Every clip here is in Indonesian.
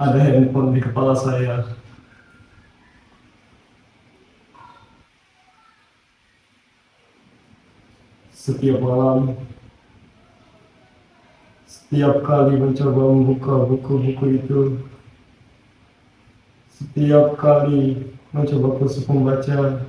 Ada handphone di kepala saya. Setiap malam, setiap kali mencoba membuka buku-buku itu, setiap kali mencoba kursus membaca,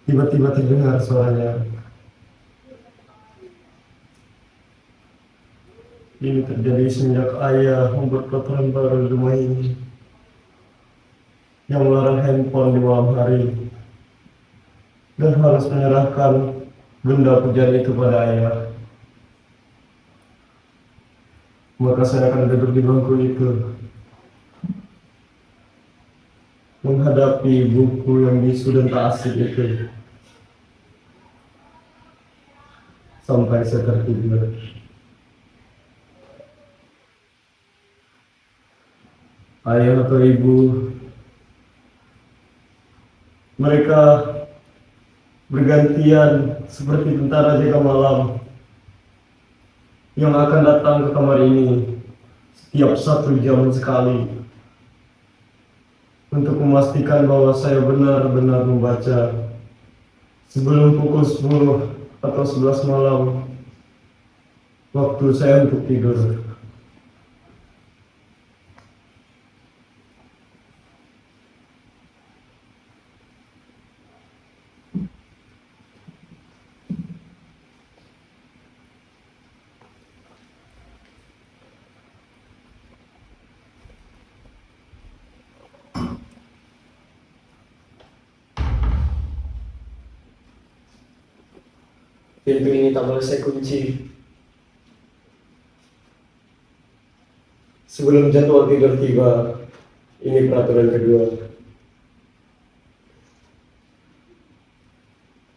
tiba-tiba terdengar suaranya. Ini terjadi semenjak ayah membuat peraturan baru di rumah ini yang melarang handphone di malam hari dan harus menyerahkan benda pujian itu pada ayah. Maka saya akan duduk di bangku itu menghadapi buku yang bisu dan tak asik itu sampai saya tertidur. Ayah atau ibu, mereka bergantian seperti tentara jaga malam yang akan datang ke kamar ini setiap 1 jam sekali untuk memastikan bahwa saya benar-benar membaca sebelum pukul 10 atau 11 malam waktu saya untuk tidur. Pintu ini tak boleh saya kunci sebelum jadwal tidur tiba. Ini peraturan kedua.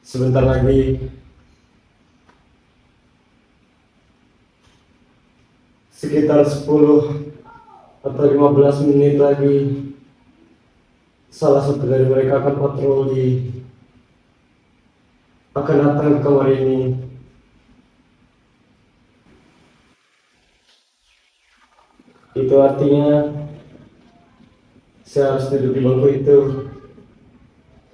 Sebentar lagi, sekitar 10 atau 15 menit lagi, salah satu dari mereka akan patroli, akan datang ke kamar ini. Itu artinya saya harus duduk di bangku itu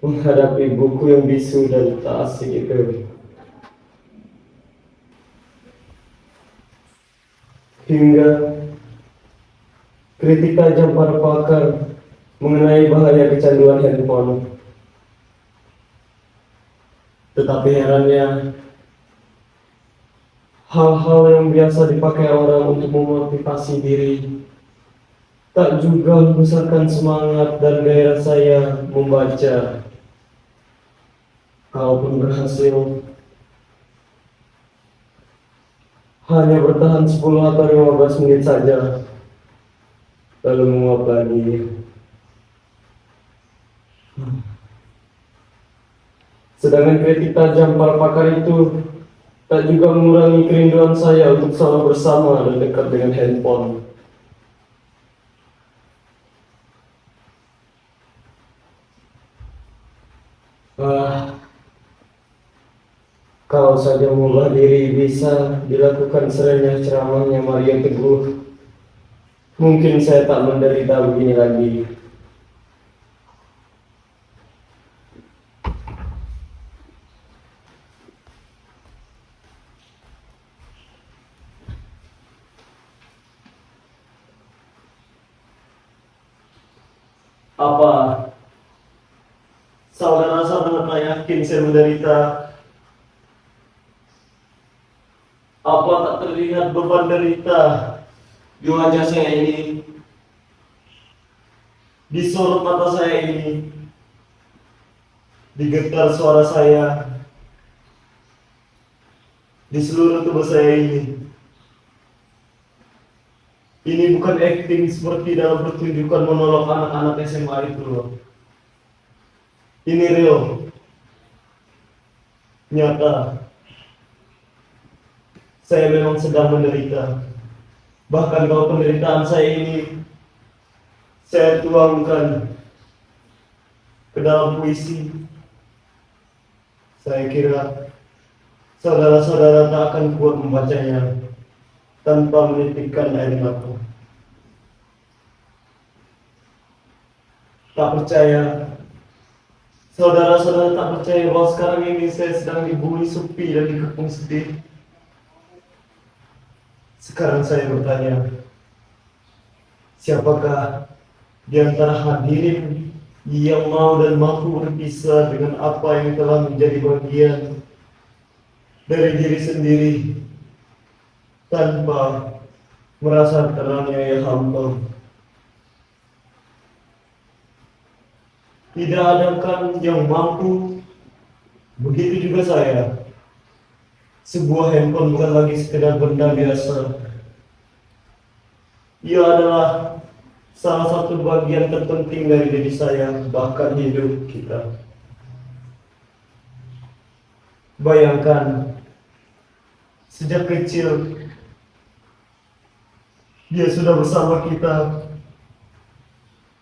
menghadapi buku yang bisu dan tak asik itu. Hingga kritik tajam para pakar mengenai bahaya kecanduan handphone. Tetapi herannya, hal-hal yang biasa dipakai orang untuk memotivasi diri tak juga membesarkan semangat dan gairah saya membaca. Kalaupun berhasil, hanya bertahan 10 atau 15 menit saja, lalu menguap lagi. Sedangkan kritik tajam para pakar itu tak juga mengurangi kerinduan saya untuk selalu bersama dan dekat dengan handphone. Kalau saja mengubah diri bisa dilakukan serenyah ceramahnya Mario Teguh, mungkin saya tak menderita begini lagi. Apa saudara-saudara yakin saya menderita? Apa tak terlihat beban derita di wajah saya ini, di sorot mata saya ini, di getar suara saya, di seluruh tubuh saya ini? Ini bukan acting seperti dalam pertunjukan monolog anak-anak SMA itu loh. Ini real, nyata. Saya memang sedang menderita. Bahkan kalau penderitaan saya ini saya tuangkan ke dalam puisi, saya kira saudara-saudara tak akan kuat membacanya tanpa menitikkan air mata. Tak percaya, saudara-saudara tak percaya bahwa sekarang ini saya sedang dibuli sepi dan dikepung sedih. Sekarang saya bertanya, siapakah di antara hadirin yang mau dan mampu berpisah dengan apa yang telah menjadi bagian dari diri sendiri tanpa merasa teraniaya hampa? Tidak adakah yang mampu? Begitu juga saya. Sebuah handphone bukan lagi sekedar benda biasa. Ia adalah salah satu bagian terpenting dari diri saya, bahkan hidup kita. Bayangkan, sejak kecil dia sudah bersama kita,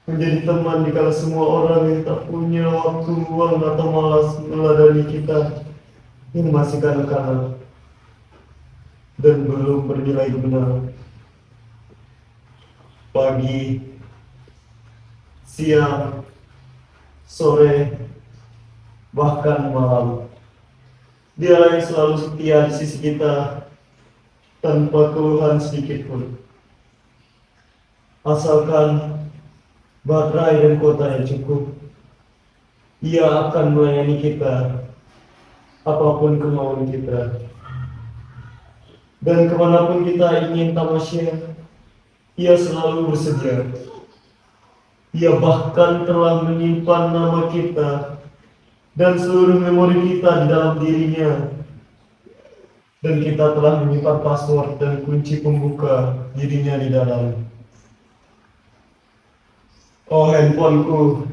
menjadi teman dikala semua orang yang tak punya waktu luang atau malas meladani kita. Ini masih kanak-kanak dan belum bernilai benar. Pagi, siang, sore, bahkan malam, dialah yang selalu setia di sisi kita tanpa keluhan sedikit pun. Asalkan baterai dan kuotanya cukup, ia akan melayani kita apapun kemauan kita. Dan kemanapun kita ingin tamasya, ia selalu bersedia. Ia bahkan telah menyimpan nama kita dan seluruh memori kita di dalam dirinya. Dan kita telah menyimpan password dan kunci pembuka dirinya di dalam. Oh handphoneku,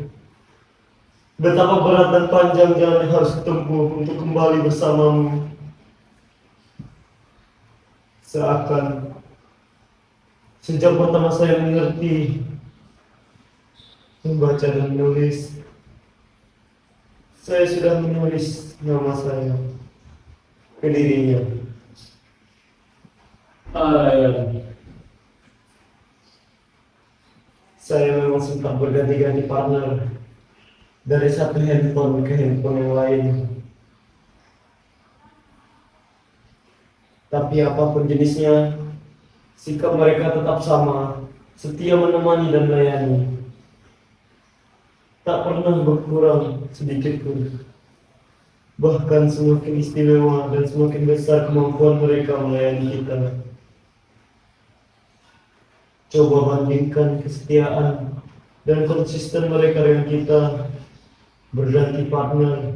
betapa berat dan panjang jalan yang harus ditempuh untuk kembali bersamamu. Seakan sejak pertama saya mengerti, membaca dan menulis, saya sudah menulis nama saya ke dirinya. Saya memang sempat berganti-ganti partner dari satu handphone ke handphone yang lain. Tapi apapun jenisnya, sikap mereka tetap sama, setia menemani dan melayani. Tak pernah berkurang sedikit pun. Bahkan semakin istimewa dan semakin besar kemampuan mereka melayani kita. Coba bandingkan kesetiaan dan konsisten mereka dengan kita. Berganti partner,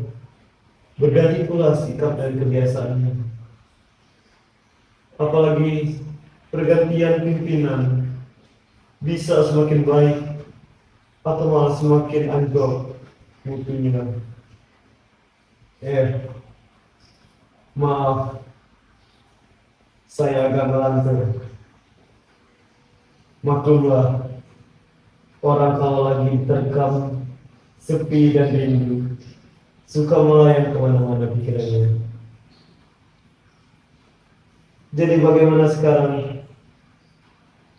berganti pula sikap dan kebiasaannya. Apalagi pergantian pimpinan, bisa semakin baik atau malah semakin anjlok mutunya. Maaf, saya agak melantur. Maklumlah, orang kalau lagi terkam, sepi dan rindu, suka melayang kemana-mana pikirannya. Jadi bagaimana sekarang?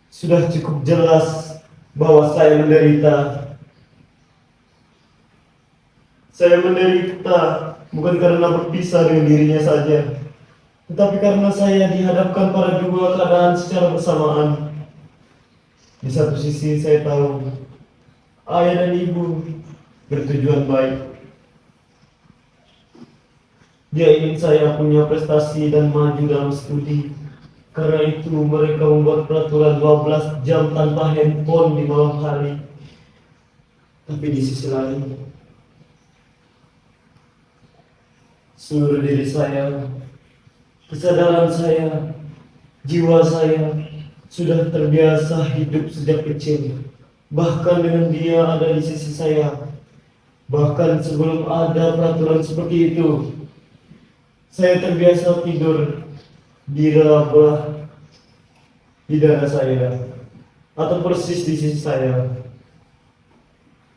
Sudah cukup jelas bahwa saya menderita. Saya menderita bukan karena berpisah dengan dirinya saja, tetapi karena saya dihadapkan pada dua keadaan secara bersamaan. Di satu sisi saya tahu ayah dan ibu bertujuan baik. Dia ingin saya punya prestasi dan maju dalam studi. Karena itu mereka membuat peraturan 12 jam tanpa handphone di malam hari. Tapi di sisi lain, seluruh diri saya, kesadaran saya, jiwa saya sudah terbiasa hidup sejak kecil. Bahkan dengan dia ada di sisi saya, bahkan sebelum ada peraturan seperti itu, saya terbiasa tidur di raba di dada saya atau persis di sisi saya.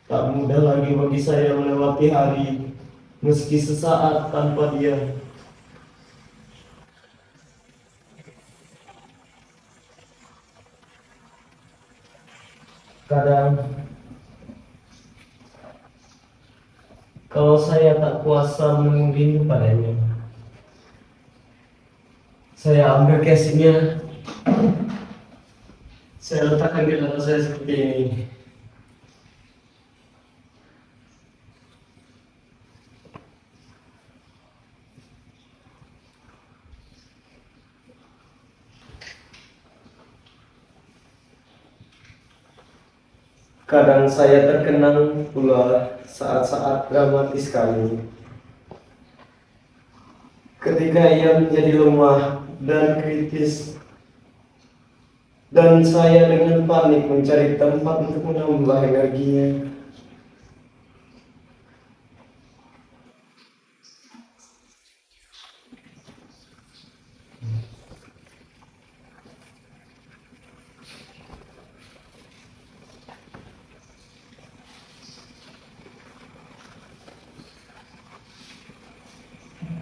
Tak mudah lagi bagi saya melewati hari meski sesaat tanpa dia. Kadang kalau saya tak kuasa menunggu rindu padanya, saya ambil casingnya, saya letakkan di dada saya seperti ini. Kadang saya terkenang pula saat-saat dramatis sekali. Ketika ia menjadi lemah dan kritis, dan saya dengan panik mencari tempat untuk menambah energinya.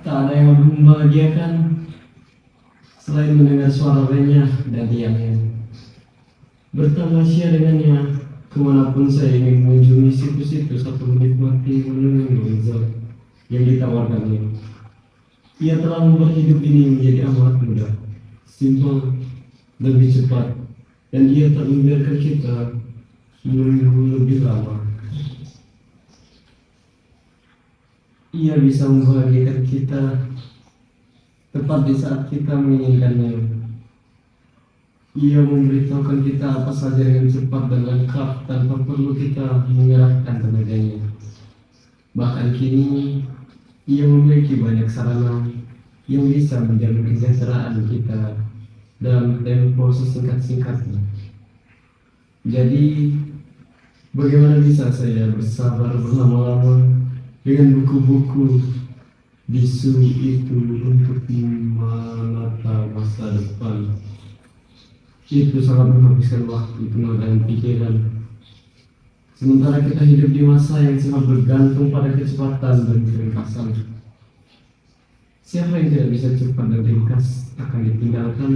Tak ada yang lebih membahagiakan selain mendengar suara renyah dan riangnya. Bertamasya dengannya kemanapun saya ingin mengunjungi situs-situs atau menikmati menu lezat yang ditawarkannya. Ia telah membuat hidup ini menjadi amat mudah, simpel, lebih cepat, dan ia tak membiarkan kita menunggu lebih lama. Ia bisa membahagiakan kita tepat di saat kita menginginkannya. Ia memberitahukan kita apa saja dengan cepat dan lengkap tanpa perlu kita mengerahkan tenaganya. Bahkan kini, ia memiliki banyak sarana yang bisa menjamin kesejahteraan kita dalam tempo sesingkat-singkatnya. Jadi, bagaimana bisa saya bersabar berlama-lama dengan buku-buku bisu itu untuk menata masa depan? Itu sangat menghabiskan waktu, tenaga dan pikiran. Sementara kita hidup di masa yang sangat bergantung pada kecepatan dan keringkasan. Siapa yang tidak bisa cepat dan ringkas akan ditinggalkan,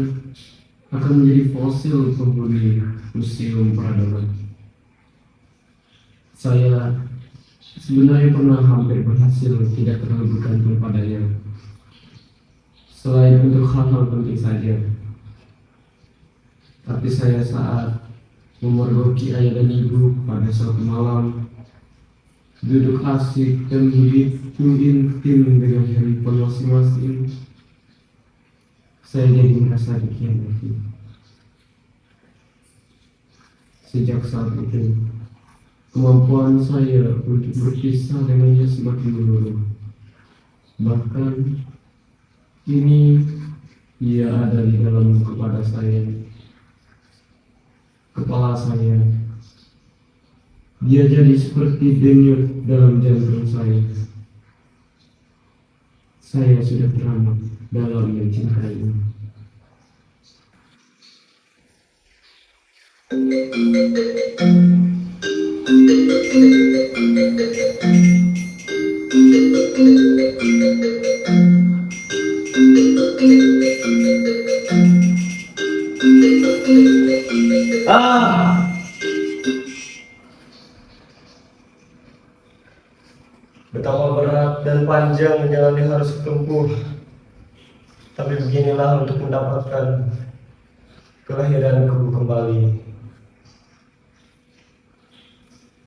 akan menjadi fosil penghuni museum peradaban. Saya sebenarnya pernah hampir berhasil tidak terlalu bergantung padanya, selain untuk hal-hal penting saja. Tapi saya saat memergoki ayah dan ibu pada suatu malam, duduk asik dan begitu intim dengan handphone masing-masing, saya jadi merasa dikhianati. Sejak saat itu, kemampuan saya untuk berpisah dengannya semakin menurun. Bahkan kini ia ada di dalam kepala saya, kepala saya. Dia jadi seperti denyut dalam jantung saya. Saya sudah teramat dalam mencintainya. Betapa berat dan panjang jalan yang harus ditempuh, tapi beginilah untuk mendapatkan kelahiranku kembali.